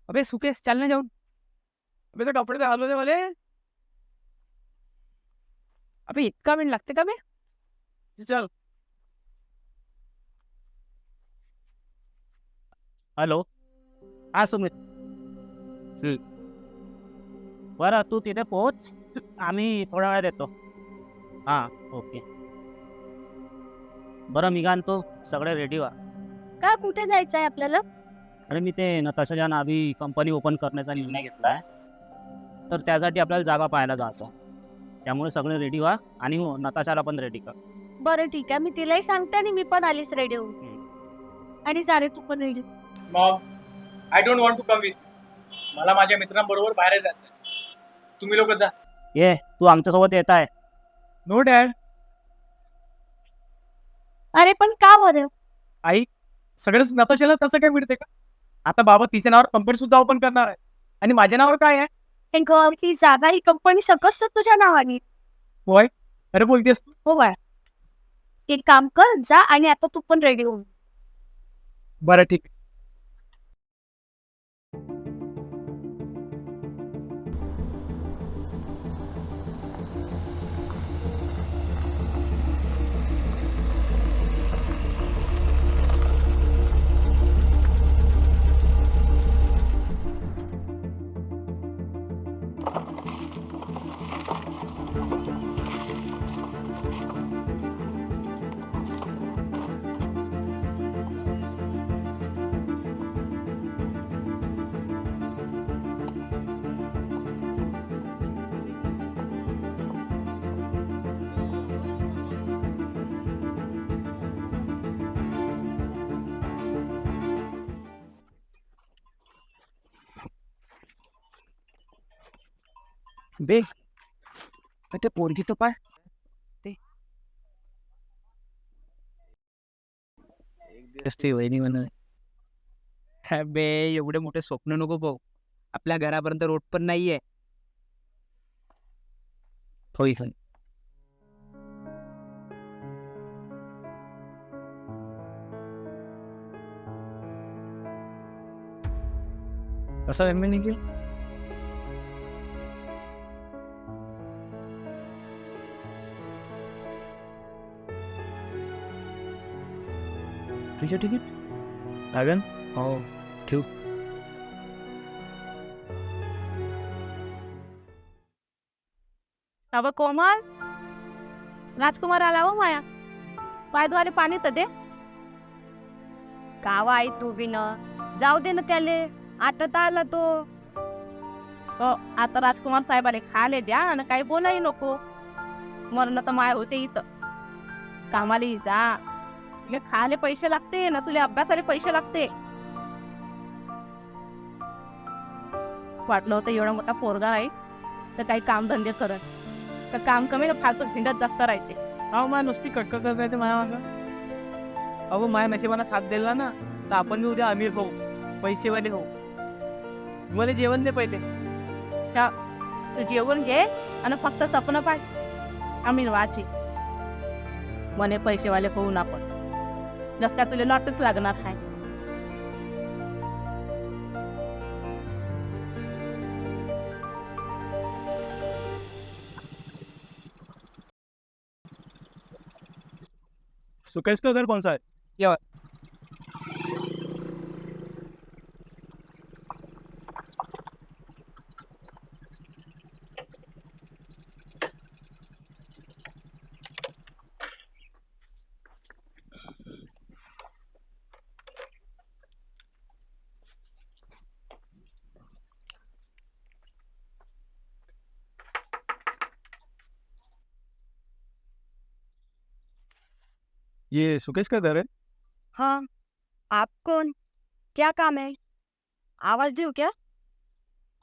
अबे सुकेश चल ना जाऊन. अबे तो कपडे घालू दे मला. अबे इतका वेळ लागते का बे. चल. हॅलो. हा सुमित. बरं तू तिथे पोहोच, आम्ही थोड्या वेळात येतो. हां ओके. बरं मी काय म्हणतो, सगळे रेडी व्हा. का कुठे जायचं आहे आपल्याला? अरे मी ते नताशाच्या नावी कंपनी ओपन करण्याचा निर्णय घेतला आहे, तर त्यासाठी आपल्याला जागा पाहायला जायचं. त्यामुळे सगळे रेडी व्हा आणि हो नताशाला पण रेडी कर. बरं ठीक आहे, मी तिलाही सांगते आणि मी पण आलीच रेडी होऊन. आणि सारे तू पण ready. Mom, I don't want to come with. मला माझ्या मित्रांबरोबर बाहेर जायचं. तुम्ही लोक जा. ये तू आमच्यासोबत येत आहे. No dad. अरे पण का बरं? आई सगळंच नताशाला तसं काय मिळते का? आता बाबा तिच्या नावावर कंपनी सुद्धा ओपन करणार आहे आणि माझ्या नावावर काय आहे? हे घर ही जागा ही कंपनी सकस तर तुझ्या नावाने. होय. अरे बोलतेस तू. हो बाय. एक काम कर, जा आणि आता तू पण रेडी होऊन. बरं ठीक. बे ते पोरगी तो पाय ते वहिनी म्हणून. बे एवढे मोठे स्वप्न नको पाहू. आपल्या घरापर्यंत रोड पण नाहीये. होय होय. कसं एम ए निघेल. तुझं तिकीट लागेल. हो ठेव. अव कोमल, राजकुमार आला हो माया. पायद्वारे पाणी तर दे. कावा आई तू बी न जाऊ दे ना त्याले. आता तर आला तो. हो आता राजकुमार साहेबाले खाले द्या आणि काही बोलाही नको. मरण तर माय होते इथं. कामाला जा. तुला खाले पैसे लागते ना, तुला अभ्यासाला पैसे लागते. वाटलं होतं एवढा मोठा पोरगा आहे तर काही कामधंदे करत, तर काम कमी ना फालतू भिंडत जास्त राहते. अहो माया नुसती कटकट करत राहते माया मागं. अहो माया नशिबानं साथ दिला ना तर आपण बी उद्या अमीर होऊ, पैसेवाले होऊ. मला जेवण दे पहिले. तू जेवण घे आणि फक्त सपन पाय आम्ही वाची म्हणे पैसेवाले होऊन आपण. जस काय तुला लॉटच लागणार आहे. सुकेश का घर कौन सा है? ये ये सुकेश का घर है. हाँ, आप कौन? क्या काम है? आवाज दूं क्या?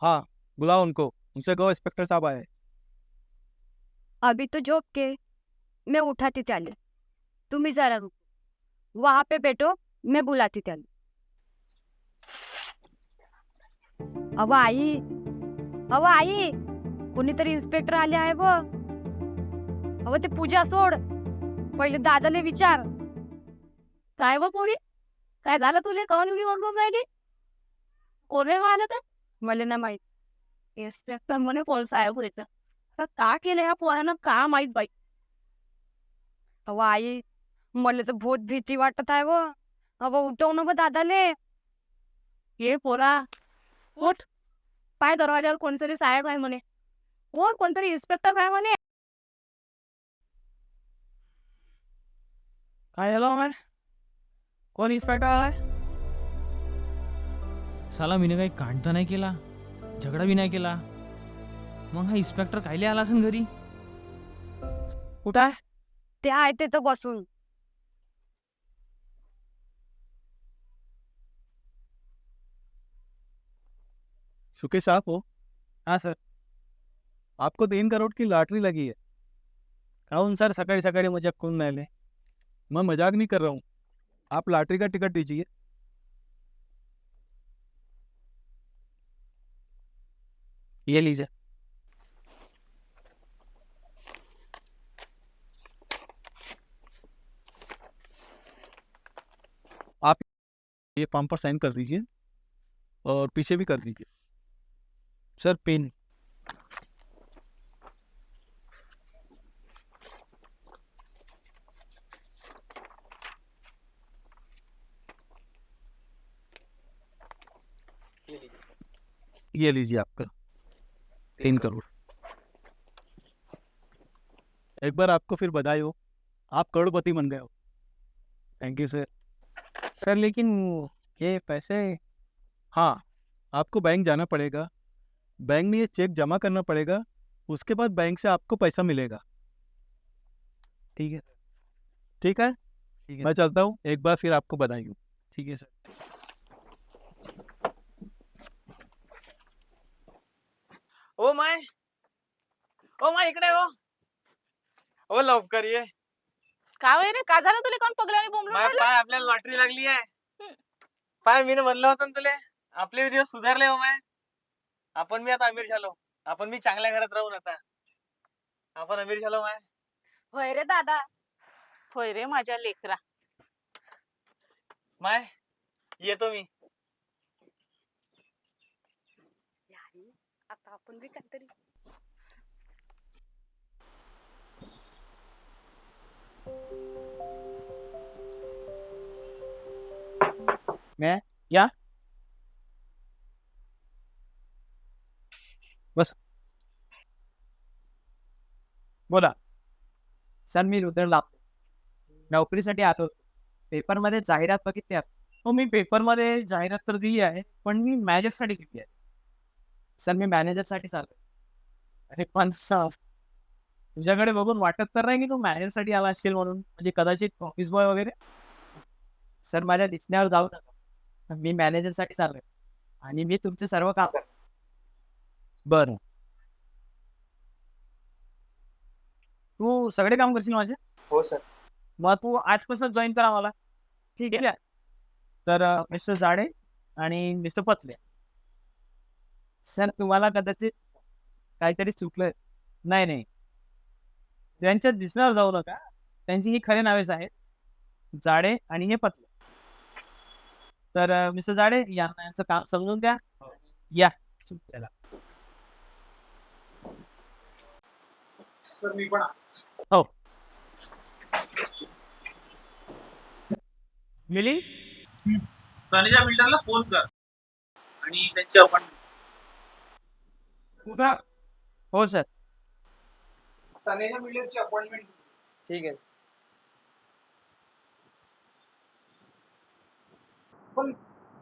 हाँ बुलाओ उनको. उनसे कहो इंस्पेक्टर साहब आए. अभी तो झोप के मैं उठाती त्याले. तुम्ही जरा रुको. वहां पे बैठो, मैं बुलाती त्याले. अव आई, कोणीतरी इन्स्पेक्टर आले आहे व. अव ते पूजा सोड, पहिले दादाले विचार. काय व पोरी, काय झालं तुले? काऊन एवढी ओरडून राहिली? कोणी आलं तर मला नाही माहित. इन्स्पेक्टर म्हणे कोण साहेब होते आता का केलं या पोरानं का माहित बाई. अहो आई, मला तर बहुत भीती वाटत आहे व. अहो उठव ना ब दादाले. ये पोरा उठ. पाय दरवाजावर कोणतरी साहेब आहे म्हणे. कोणतरी इन्स्पेक्टर आहे म्हणे. काय झालं मॅम? कोण इन्स्पेक्टर आहे? साला मीने काही कांड नाही केला, झगडा बी नाही केला, मग हा इन्स्पेक्टर कायले आला असेल घरी? कुठं आहे? ते आहे तिथं बसून. शुके साहब हो, हाँ सर. आपको 3 करोड़ की लॉटरी लगी है. काहून सर सकाळी सकाळी मजाक करून राहिले? मैं मजाक नहीं कर रहा हूँ. आप लॉटरी का टिकट दीजिए. ये लीजिए. ये फॉर्म पर साइन कर दीजिए और पीछे भी कर दीजिए. Sir pen. ये लीजिए आपका 3 करोड़. एक बार आपको फिर बधाई हो, आप करोड़पति बन गए हो. Thank you sir. सर लेकिन ये पैसे. हाँ, आपको बैंक जाना पड़ेगा. बैंक में ये चेक जमा करना पड़ेगा. उसके बाद बैंक से आपको पैसा मिलेगा. ठीक है. ठीक है, ठीक है. मैं चलता हूँ. एक बार फिर आपको बधाई हो. ठीक है सर. ओ माय इकडे हो. ओ लवकर ये. का वय रे का झालं तुला कोण पगलाने बोंबलून माय राहिलं? पाय आपल्याला लॉटरी लागली आहे. पाय मी म्हणलं होतं ना तुले, आपले दिवस सुधारले हो माय. आपण मी आता अमीर झालो. आपण मी चांगल्या घरात राहून आता आपण अमीर झालो माय. होय रे दादा. होय रे माझ्या लेकरा. माय येतो मी. आता आपण बी काहीतरी. या बस. बोला. सर मी रुद्र लाभतो. नोकरीसाठी आलो होतो. पेपरमध्ये जाहिरात बघितली आपण. हो मी पेपरमध्ये जाहिरात तर दिली आहे, पण मी मॅनेजरसाठी दिली आहे. सर मी मॅनेजरसाठी चाललो. अरे पण सर तुझ्याकडे बघून वाटत तर नाही की तू मॅनेजरसाठी आला असशील म्हणून, म्हणजे कदाचित ऑफिस बॉय वगैरे. सर माझ्या दिसण्यावर जाऊ नका. मी मॅनेजरसाठी चाललोय आणि मी तुमचे सर्व काम करतो. बरं. तू सगळे काम करशील माझे? हो सर. मग तू आजपासून जॉईन करा मला. ठीक आहे. तर मिस्टर जाडे आणि मिस्टर पतले. सर तुम्हाला कदाचित काहीतरी चुकलं. नाही त्यांच्या दिसण्यावर जाऊ नका. त्यांची ही खरे नावेच आहेत, जाडे आणि हे पतले. तर मिस्टर जाडे यांचं काम समजून द्या. या चला. सर मी पण हो मिली. तनेजा बिल्डरला फोन कर आणि त्यांची अपॉइंटमेंट. कुठं? हो सर. तनेजा बिल्डरची अपॉइंटमेंट. ठीक आहे. पण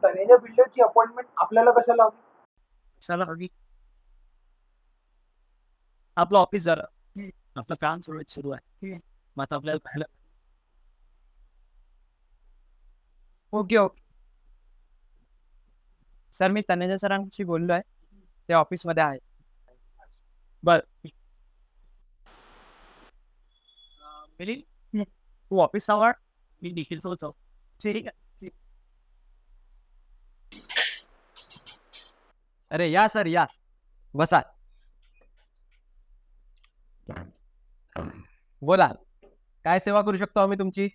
तनेजा बिल्डरची अपॉइंटमेंट आपल्याला कशाला हवी? चला हवी. आपलं ऑफिस जरा आपलं काम सुरू आहे. ठीक आहे. मग आता आपल्याला पाहिलं. Okay okay. सर मी तनेजा सरांशी बोललो आहे. ते ऑफिसमध्ये आहे. बर मिली तू ऑफिस सांभाळ, मी निखिल सोबत जाऊ. ठीक आहे. अरे या सर या, बसा. बोला, काय सेवा करू शकतो आम्ही तुमची?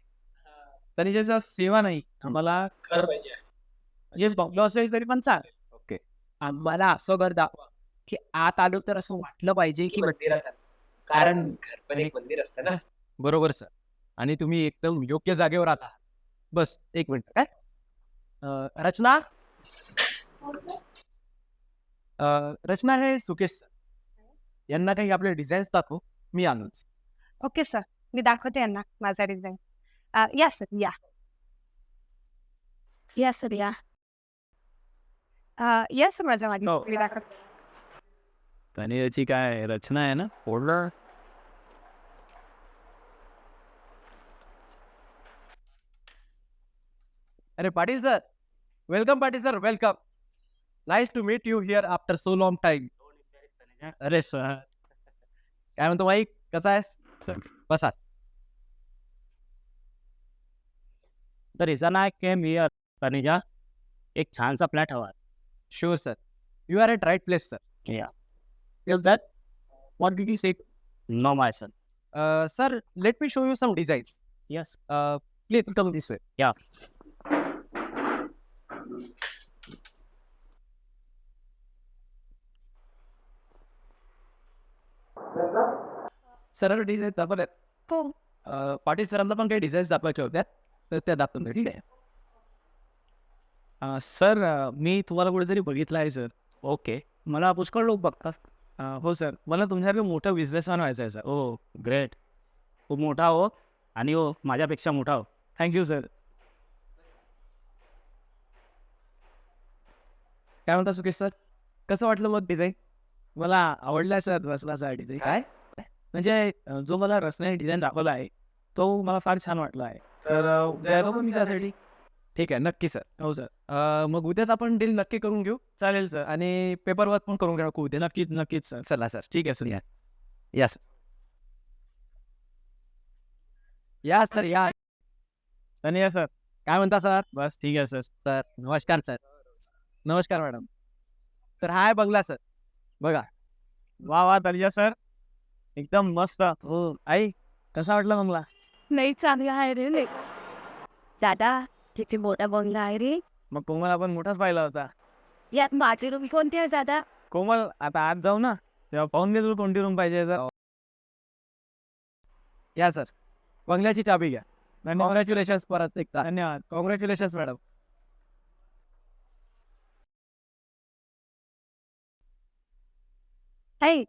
तरी सेवा नाही, आम्हाला घर पाहिजे आहे. जे बंगलो असेल तरी पण चालेल. आम्हाला असं घर दाखवा की आत आलो तर असं वाटलं पाहिजे की मंदिरात आलो. कारण घर पण एक मंदिर असतं ना. बरोबर सर. आणि तुम्ही एकदम योग्य जागेवर आला. बस एक मिनिट काय रचना रचना हे सुकेश सर यांना काही आपले डिझाईन्स दाखव. मी आणूच. ओके सर, मी दाखवते यांना माझा डिझाईन. या सर या. या सर या. या सर माझ्या मागे हो. मी दाखवते. आणि याची काय रचना आहे ना पूर्ण. अरे Patil sir, welcome Patil sir, welcome. Nice to meet you here after so long time. अरे सर, काय म्हणतो माईक, कसा आहेस? बसा. तर हिचा ना केम हिअर तनिजा एक छानसा फ्लॅट हवा. Sure, sir. You are at right place, sir. Yeah. Is that? What did you say? No my son. Sir, let me show you some designs. Yes. Please come this way. Yeah. सरळ design दाखवल्यात. हो. पाटील सरांना पण काही designs दाखवायच्या होत्या, तर त्या दाखवल्या. ठीक आहे. सर मी तुम्हाला कुठेतरी बघितलं आहे सर. ओके. मला पुष्कळ लोक बघतात. हो सर, मला तुमच्यासारखं मोठं बिझनेसमॅन व्हायचं आहे सर. ओ ग्रेट. खूप मोठा हो आणि हो माझ्यापेक्षा मोठा हो. Thank you sir. काय म्हणता सुकेश सर, कसं वाटलं मग डिझाईन? मला आवडला सर रचनाचा डिझाईन. काय? म्हणजे जो मला रचनाने डिझाईन दाखवला आहे तो मला फार छान वाटला आहे. तर उद्या येतो पण मी त्यासाठी. ठीक आहे, नक्की सर. हो सर. मग उद्याच आपण डील नक्की करून घेऊ चालेल सर. आणि पेपर वर्क पण करून घेऊ उद्या. नक्कीच नक्कीच सर. चला सर. ठीक आहे सर. या सर. या सर या. धन्यवाद सर. काय म्हणता सर? बस ठीक आहे सर. सर नमस्कार सर. नमस्कार मॅडम. तर हाय बंगला सर, बघा. वा वा तनिजा सर, एकदम मस्त. हो आई, कसा वाटला बंगला? नाही चांगला आहे रे. दादा किती मोठा बंगला आहे रे. मग कोमल आपण मोठाच पाहिला होता. यात माझी रूम कोणती आहे दादा? कोमल आता आत जाऊ ना, तेव्हा पाहून घे तुला कोणती रूम पाहिजे तर. या सर, बंगल्याची चाबी घ्या. धन्यवाद. कॉंग्रॅच्युलेशन्स परत एकदा. धन्यवाद. Congratulations madam. हाय,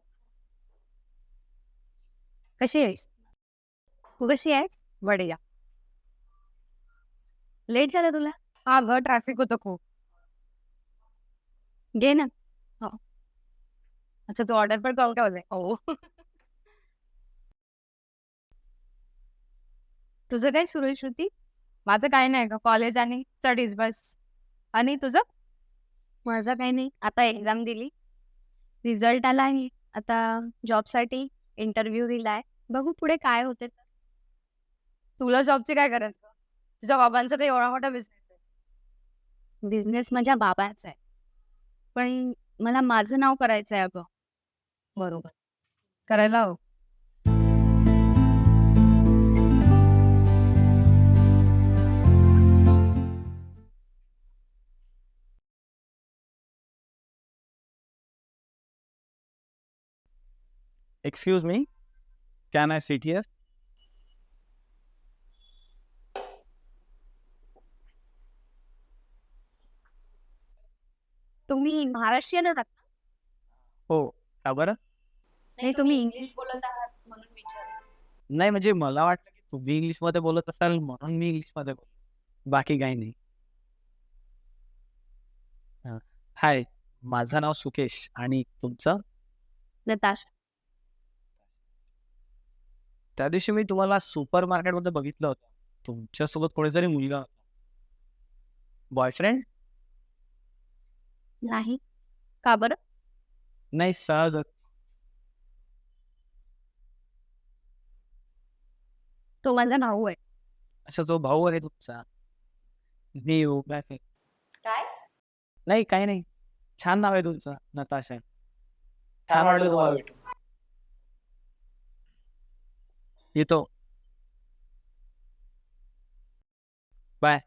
कशी आहेस? तू कशी आहेस? बढिया. लेट झालं तुला? हा ग ट्रॅफिक होतं खूप. घे ना. अच्छा तू ऑर्डर पण करून ठेवलंय. हो. तुझं काय सुरू आहे श्रुती? माझं काय नाही ग, कॉलेज आणि स्टडीज बस. आणि तुझं? माझं काही नाही, आता एक्झाम दिली, रिझल्ट आला आहे. आता जॉबसाठी इंटरव्ह्यू दिलाय. बघू पुढे काय होते. तुला जॉबची काय गरज ग? तुझ्या बाबांचा तर एवढा मोठा बिझनेस आहे. बिझनेस माझ्या बाबाचा आहे, पण मला माझं नाव करायचं आहे अगं. बरोबर, करायला हवं. Excuse me, can I sit here? तुम्ही महाराष्ट्रीयन आहात ना? हो. का बरं? नाही, तुम्ही इंग्लिश बोलत आहात म्हणून विचार. नाही म्हणजे मला वाटलं की तुम्ही इंग्लिशमध्ये बोलत असाल म्हणून मी इंग्लिशमध्ये बोलतो. बाकी काही नाही. हाय, माझं नाव सुकेश आणि तुमचं? नताशा. त्या दिवशी मी तुम्हाला सुपर मार्केटमध्ये बघितलं होतं. तुमच्यासोबत कोणीतरी मुलगा होता. बॉयफ्रेंड? नाही. का बरं? नाही सहजच. तो माझा भाऊ आहे. अच्छा जो भाऊ आहे तुमचा. मी काय? नाही काही नाही. छान नाव आहे तुमचं, नताशा. छान वाटलं तुम्हाला भेटून. येतो. बाय.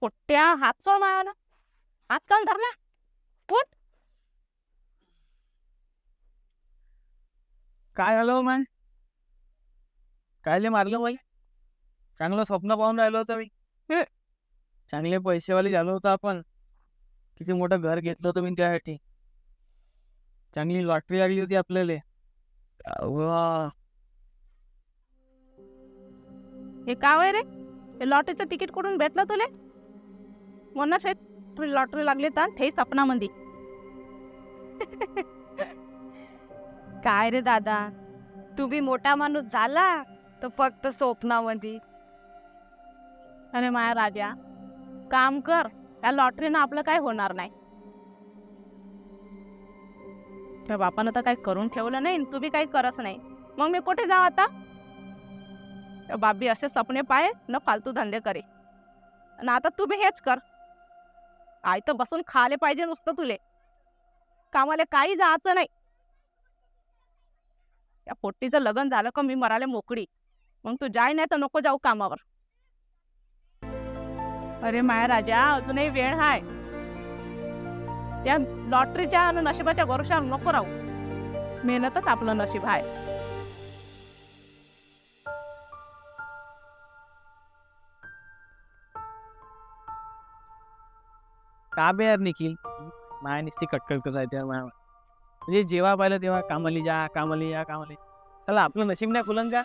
पोट्ट्या हात सोड मायाला. हात काऊन धरला? उठ. काय झालं मॅम? कायले मारलं बाई? चांगलं स्वप्न पाहून राहिलो होतं मी. चांगले पैसेवाले झालो होतो आपण. किती मोठं घर घेतलं होतं मी त्यासाठी. चांगली लॉटरी लागली होती आपल्याला. वा. हे काय होय रे? हे लॉटरीचं तिकीट कुठून भेटलं तुले? म्हणूनच हे तुला लॉटरी लागली तर ते सपनामध्ये. काय रे दादा, तुम्ही मोठा माणूस झाला तर फक्त स्वप्नामध्ये. अरे माया राजा, काम कर. या लॉटरीनं आपलं काय होणार नाही. त्या बापानं तर काही करून ठेवलं नाही, तू बी काही करत नाही. मग मी कुठे जाऊ आता? त्या बाबी असे सपने पाहे न फालतू धंदे करे. आणि आता तू बी हेच कर. आई तर बसून खाले पाहिजे नुसतं तुले. कामाला काही जायचं नाही. या पोट्टीचं लग्न झालं का मी मराले मोकळी. मग तू जाय नाही तर नको जाऊ कामावर. अरे माया राजा, अजूनही वेळ हाय. त्या लॉटरीच्या आणि नशिबाच्या भरोशावर नको राहू. मेहनतच आपलं नशीब आहे. का बे यार निखिल, माया नुसती कटकट कसं आहे त्या माया. म्हणजे जेव्हा पाहिलं तेव्हा कामाली जा, कामाली या, कामाली. चला आपलं नशीब नाही खुलन का?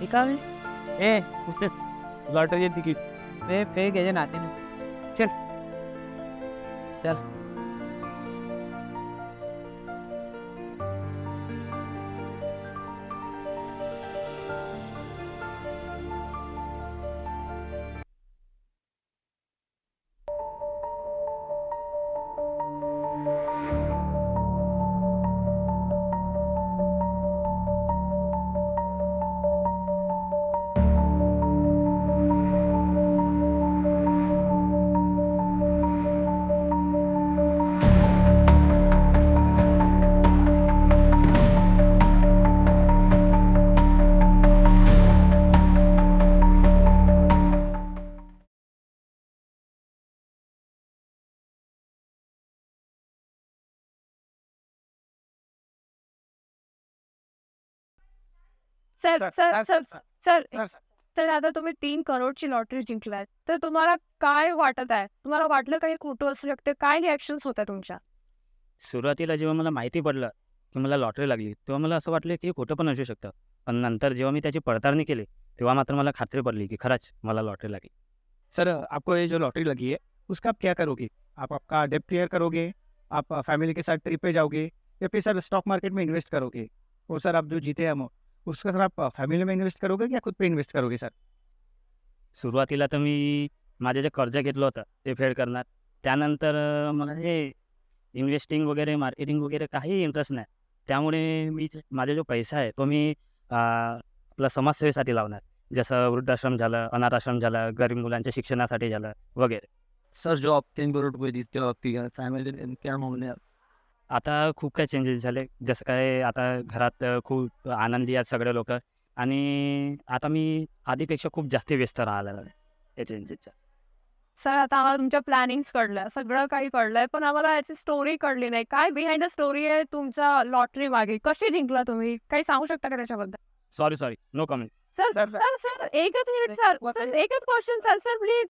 हे का बे? ए लॉटरीचे तिकीट. ते फेक याच्या नात्याने. सर सर सर सर तर आता तुम्ही 3 करोडची लॉटरी जिंकलात, तर तुम्हाला काय वाटत आहे? तुम्हाला वाटलं काही खोटं असू शकते? काय रिॲक्शन्स होत्या तुमच्या? सुरुवातीला जेव्हा मला माहिती पडलं की मला लॉटरी लागली, तेव्हा मला असं वाटलं की हे खोटं पण असू शकतं. पण नंतर जेव्हा मी त्याची पडताळणी केली, तेव्हा मात्र मला खात्री पडली की खरंच मला लॉटरी लागली. सर आपको ये जो लॉटरी लगी है उसका आप क्या करोगे? आप आपका डेब्ट क्लियर करोगे, आप फैमिली के साथ ट्रिप पे जाओगे, या फिर सर स्टॉक मार्केट में इन्वेस्ट करोगे? और सर आप जो जीते अमाउंट उसका सर आप फैमिली में इन्वेस्ट करोगे या खुद पे इन्वेस्ट करोगे सर? सुरुवातीला तर मी माझे जे कर्ज घेतलं होतं ते फेड करणार. त्यानंतर मला हे इन्व्हेस्टिंग वगैरे, मार्केटिंग वगैरे काही इंटरेस्ट नाही. त्यामुळे माझा जो पैसा आहे तो मी आपला समाजसेवेसाठी लावणार. जसं वृद्धाश्रम झालं, अनाथ आश्रम झालं, गरीब मुलांच्या शिक्षणासाठी झालं वगैरे. सर जो आप 3 करोड़ रुपए जीतते हो आपकी फैमिली क्या मामले हैं? आता खूप काही चेंजेस झाले. जसं काय आता घरात खूप आनंदी आहेत सगळे लोक. आणि आता मी आधीपेक्षा खूप जास्त व्यस्त राहायला लागले या चेंजेसच्या. सर आता आम्हाला तुमच्या प्लॅनिंग्स कळल्या, सगळं काही कळलंय, पण आम्हाला याची स्टोरी कळली नाही. काय बिहाइंड द स्टोरी आहे तुमचा लॉटरी मागे? कशी जिंकला तुम्ही? काही सांगू शकता का त्याच्याबद्दल? Sorry no comment. Sir sir sir एकच मिनिट सर, सर एकच क्वेश्चन सर, सर प्लीज.